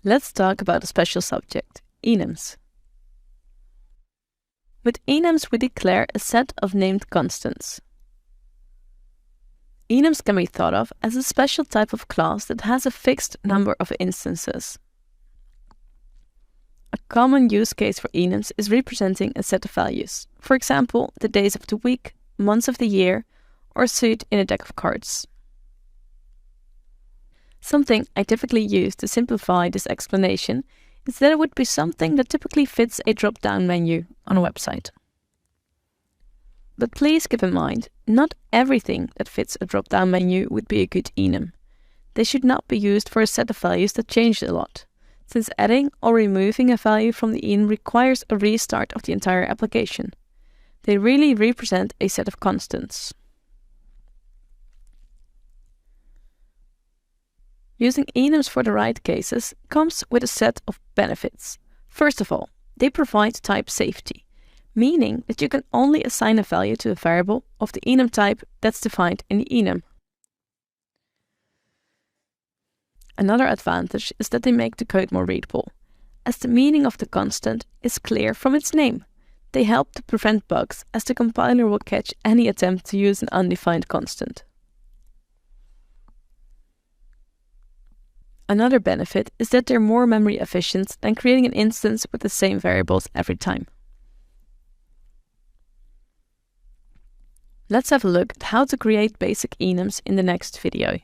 Let's talk about a special subject, enums. With enums we declare a set of named constants. Enums can be thought of as a special type of class that has a fixed number of instances. A common use case for enums is representing a set of values, for example, the days of the week, months of the year, or a suit in a deck of cards. Something I typically use to simplify this explanation is that it would be something that typically fits a drop-down menu on a website. But please keep in mind, not everything that fits a drop-down menu would be a good enum. They should not be used for a set of values that change a lot, since adding or removing a value from the enum requires a restart of the entire application. They really represent a set of constants. Using enums for the right cases comes with a set of benefits. First of all, they provide type safety, meaning that you can only assign a value to a variable of the enum type that's defined in the enum. Another advantage is that they make the code more readable, as the meaning of the constant is clear from its name. They help to prevent bugs, as the compiler will catch any attempt to use an undefined constant. Another benefit is that they're more memory efficient than creating an instance with the same variables every time. Let's have a look at how to create basic enums in the next video.